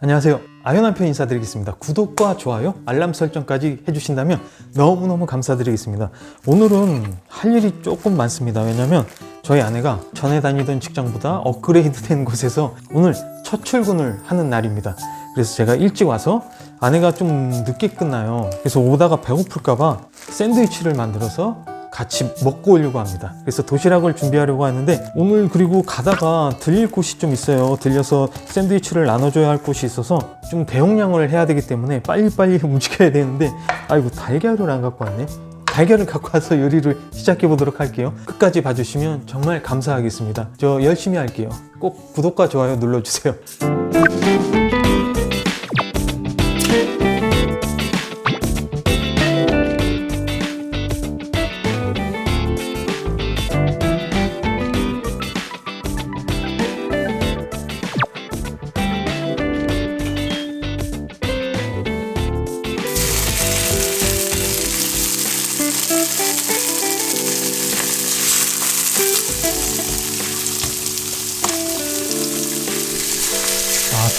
안녕하세요. 아요남편 인사드리겠습니다. 구독과 좋아요, 알람 설정까지 해주신다면 너무너무 감사드리겠습니다. 오늘은 할 일이 조금 많습니다. 왜냐면 저희 아내가 전에 다니던 직장보다 업그레이드 된 곳에서 오늘 첫 출근을 하는 날입니다. 그래서 제가 일찍 와서 아내가 좀 늦게 끝나요. 그래서 오다가 배고플까봐 샌드위치를 만들어서 같이 먹고 오려고 합니다. 그래서 도시락을 준비하려고 하는데 오늘 그리고 가다가 들릴 곳이 좀 있어요. 들려서 샌드위치를 나눠줘야 할 곳이 있어서 좀 대용량을 해야 되기 때문에 빨리빨리 움직여야 되는데 아이고 달걀을 안 갖고 왔네. 달걀을 갖고 와서 요리를 시작해 보도록 할게요. 끝까지 봐주시면 정말 감사하겠습니다. 저 열심히 할게요. 꼭 구독과 좋아요 눌러주세요.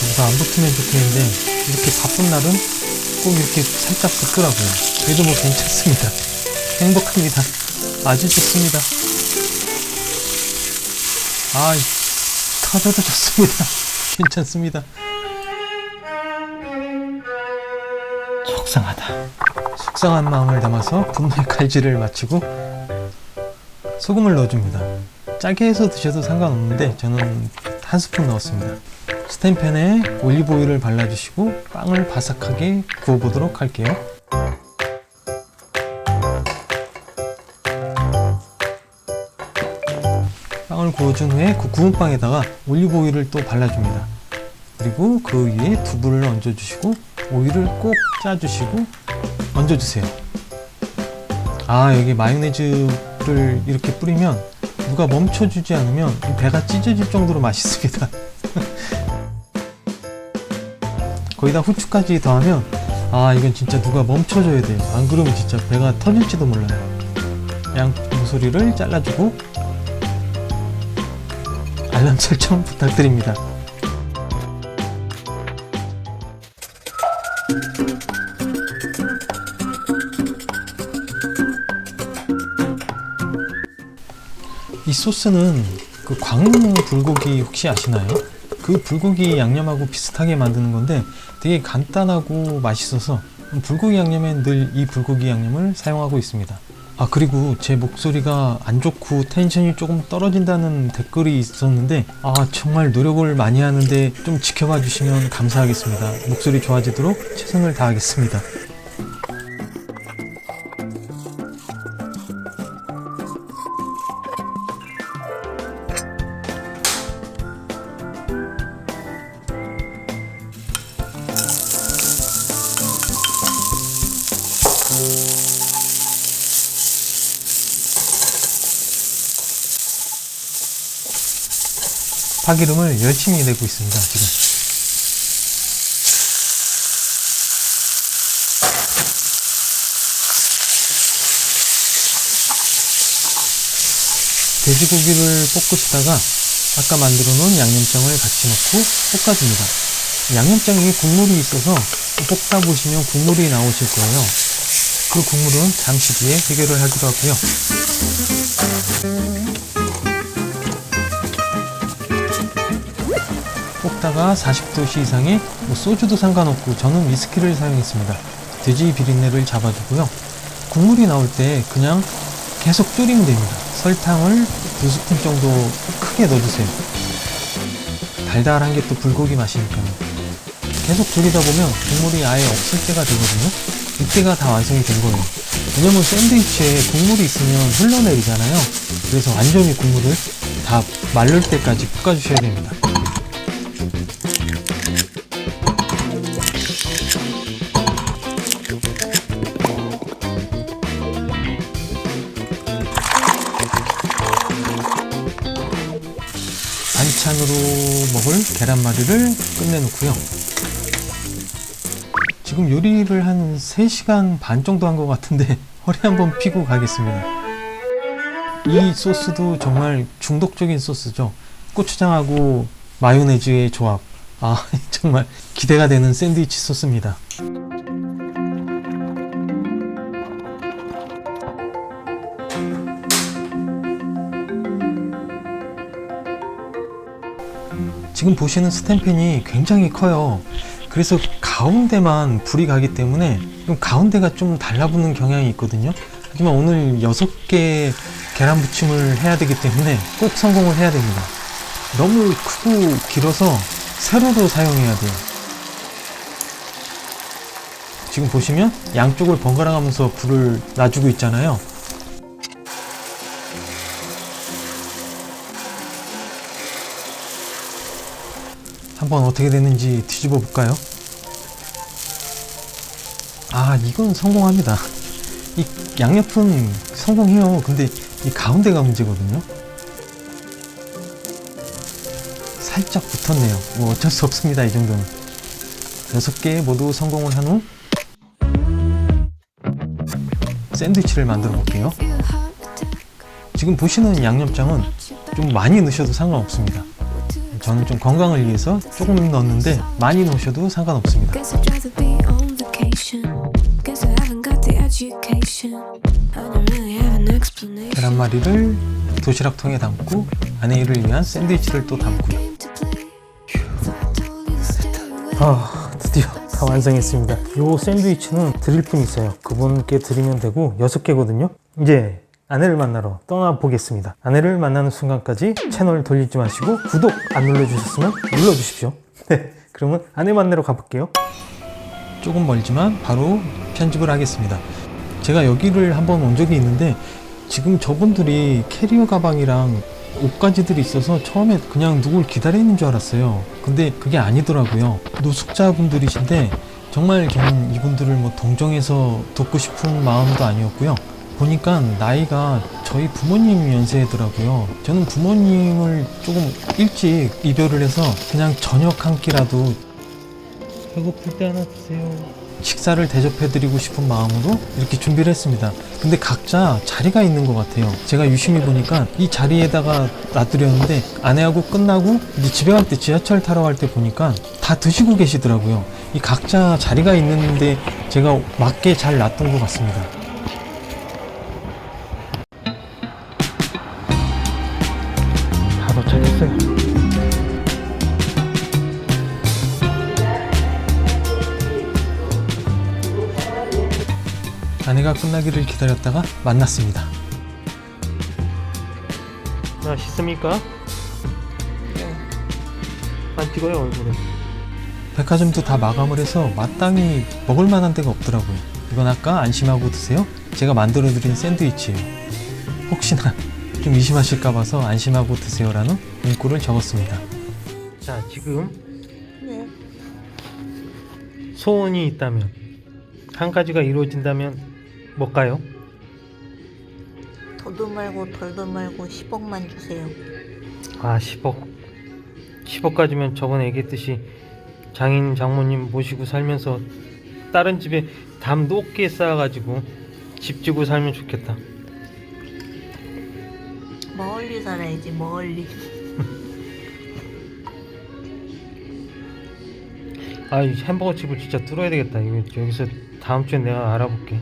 누가 안 붙으면 좋겠는데 이렇게 바쁜 날은 꼭 이렇게 살짝 붙더라고요. 그래도 뭐 괜찮습니다. 행복합니다. 아주 좋습니다. 터져도 좋습니다. 괜찮습니다. 속상하다. 속상한 마음을 담아서 분노의 칼질을 마치고 소금을 넣어줍니다. 짜게 해서 드셔도 상관없는데 저는 한 스푼 넣었습니다. 스텐팬에 올리브오일을 발라주시고 빵을 바삭하게 구워보도록 할게요. 빵을 구워준 후에 그 구운 빵에다가 올리브오일을 또 발라줍니다. 그리고 그 위에 두부를 얹어주시고 오일을 꼭 짜주시고 얹어주세요. 여기 마요네즈를 이렇게 뿌리면 누가 멈춰주지 않으면 배가 찢어질 정도로 맛있습니다. 거기다 후추까지 더하면 이건 진짜 누가 멈춰줘야 돼요. 안 그러면 진짜 배가 터질지도 몰라요. 양모서리를 잘라주고 알람 설정 부탁드립니다. 이 소스는 그 광흥 불고기 혹시 아시나요? 그 불고기 양념하고 비슷하게 만드는 건데 되게 간단하고 맛있어서 불고기 양념에 늘 이 불고기 양념을 사용하고 있습니다. 그리고 제 목소리가 안 좋고 텐션이 조금 떨어진다는 댓글이 있었는데 정말 노력을 많이 하는데 좀 지켜봐 주시면 감사하겠습니다. 목소리 좋아지도록 최선을 다하겠습니다. 파기름을 열심히 내고 있습니다. 지금 돼지고기를 볶으시다가 아까 만들어 놓은 양념장을 같이 넣고 볶아줍니다. 양념장에 국물이 있어서 볶다 보시면 국물이 나오실 거예요. 그 국물은 잠시 뒤에 해결을 하기로 하고요. 볶다가 40도씨 이상의 소주도 상관없고 저는 위스키를 사용했습니다. 돼지 비린내를 잡아주고요. 국물이 나올 때 그냥 계속 졸이면 됩니다. 설탕을 2스푼 정도 크게 넣어주세요. 달달한 게 또 불고기 맛이니까요. 계속 졸이다 보면 국물이 아예 없을 때가 되거든요. 이때가 다 완성이 된 거예요. 왜냐면 샌드위치에 국물이 있으면 흘러내리잖아요. 그래서 완전히 국물을 다 마를 때까지 볶아주셔야 됩니다. 반찬으로 먹을 계란말이를 끝내놓고요. 지금 요리를 한 3시간 반 정도 한 것 같은데 허리 한번 펴고 가겠습니다. 이 소스도 정말 중독적인 소스죠. 고추장하고 마요네즈의 조합, 아, 정말 기대가 되는 샌드위치 소스입니다. 지금 보시는 스텐팬이 굉장히 커요. 그래서 가운데만 불이 가기 때문에 좀 가운데가 좀 달라붙는 경향이 있거든요. 하지만 오늘 6개 계란 부침을 해야 되기 때문에 꼭 성공을 해야 됩니다. 너무 크고 길어서 세로로 사용해야 돼요. 지금 보시면 양쪽을 번갈아 가면서 불을 놔주고 있잖아요. 한번 어떻게 되는지 뒤집어 볼까요? 아, 이건 성공합니다. 이 양옆은 성공해요. 근데 이 가운데가 문제거든요. 살짝 붙었네요. 뭐 어쩔 수 없습니다. 이 정도는. 6개 모두 성공을 한 후 샌드위치를 만들어 볼게요. 지금 보시는 양념장은 좀 많이 넣으셔도 상관없습니다. 저는 좀 건강을 위해서 조금 넣었는데 많이 넣으셔도 상관없습니다. 계란말이를 도시락통에 담고 아내를 위한 샌드위치를 또 담고요. 드디어 다 완성했습니다. 이 샌드위치는 드릴 분 있어요. 그분께 드리면 되고 6개거든요. 이제 아내를 만나러 떠나보겠습니다. 아내를 만나는 순간까지 채널 돌리지 마시고 구독 안 눌러주셨으면 눌러주십시오. 네, 그러면 아내 만나러 가볼게요. 조금 멀지만 바로 편집을 하겠습니다. 제가 여기를 한번 온 적이 있는데 지금 저분들이 캐리어 가방이랑 옷가지들이 있어서 처음에 그냥 누굴 기다리는 줄 알았어요. 근데 그게 아니더라고요. 노숙자분들이신데 정말 저는 이분들을 뭐 동정해서 돕고 싶은 마음도 아니었고요. 보니까 나이가 저희 부모님 연세더라고요. 저는 부모님을 조금 일찍 이별을 해서 그냥 저녁 한 끼라도 배고플 때 하나 주세요. 식사를 대접해드리고 싶은 마음으로 이렇게 준비를 했습니다. 근데 각자 자리가 있는 것 같아요. 제가 유심히 보니까 이 자리에다가 놔두렸는데 아내하고 끝나고 이제 집에 갈 때 지하철 타러 갈 때 보니까 다 드시고 계시더라고요. 이 각자 자리가 있는데 제가 맞게 잘 놔둔 것 같습니다. 다 도착했어요. 아내가 끝나기를 기다렸다가 만났습니다. 맛있습니까? 네. 안 찍어요 얼굴에. 백화점도 다 마감을 해서 마땅히 먹을 만한 데가 없더라고요. 이건 아까 안심하고 드세요. 제가 만들어드린 샌드위치예요. 혹시나 좀 의심하실까 봐서 안심하고 드세요라는 문구를 적었습니다. 자, 지금 네. 소원이 있다면, 한 가지가 이루어진다면 뭘까요? 더도 말고 덜도 말고 10억만 주세요. 아, 10억. 10억까지면 저번에 얘기했듯이 장인 장모님 모시고 살면서 다른 집에 담 높게 쌓아가지고 집 지고 살면 좋겠다. 멀리 살아야지, 멀리. 아, 이 햄버거 집을 진짜 뚫어야 되겠다. 이거 여기서 다음 주에 내가 알아볼게.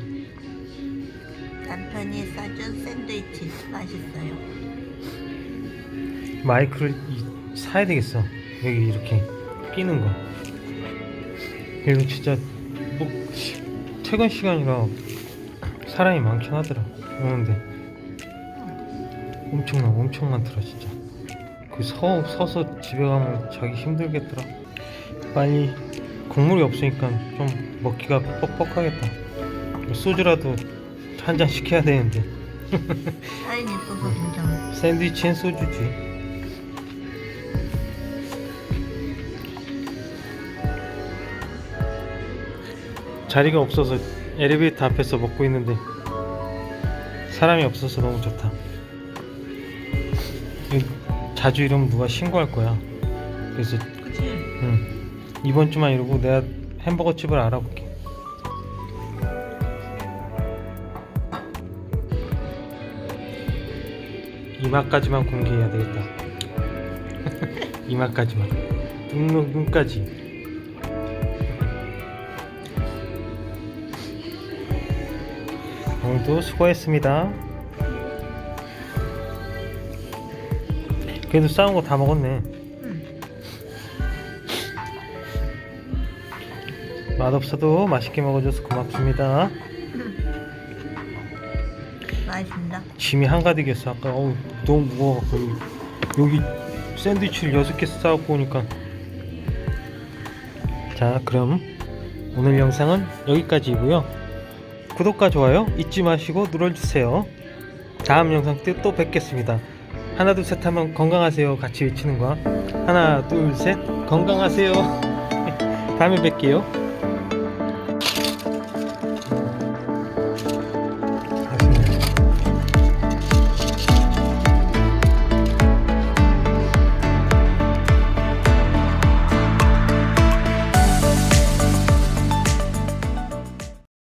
남편이 싸준 샌드위치 맛있어요. 마이크를 사야 되겠어. 여기 이렇게 끼는 거. 그리고 진짜 뭐 퇴근 시간이라 사람이 많긴 하더라. 오는데 엄청 많더라 진짜. 그 서서 집에 가면 자기 힘들겠더라. 빨리 국물이 없으니까 좀 먹기가 뻑뻑하겠다. 소주라도 한 잔 시켜야 되는데. 사인이 있어서 괜찮아. 샌드위치엔 소주지. 자리가 없어서 엘리베이터 앞에서 먹고 있는데 사람이 없어서 너무 좋다. 자주 이러면 누가 신고할 거야. 그래서 그치? 이번 주만 이러고 내가 햄버거 집을 알아볼게. 이마까지만 공개해야 되겠다. 이마까지만. 눈까지. 오늘도 수고했습니다. 그래도 싸운 거 다 먹었네. 맛없어도 맛있게 먹어줘서 고맙습니다. 맛있습니다. 짐이 한가득이었어. 아까 너무 무거워갖고 여기 샌드위치를 6개 싸갖고 오니까. 자, 그럼 오늘 영상은 여기까지이고요. 구독과 좋아요 잊지 마시고 눌러주세요. 다음 영상 때 또 뵙겠습니다. 하나 둘 셋 하면 건강하세요 같이 외치는 거야. 하나 둘 셋 건강하세요. 다음에 뵐게요.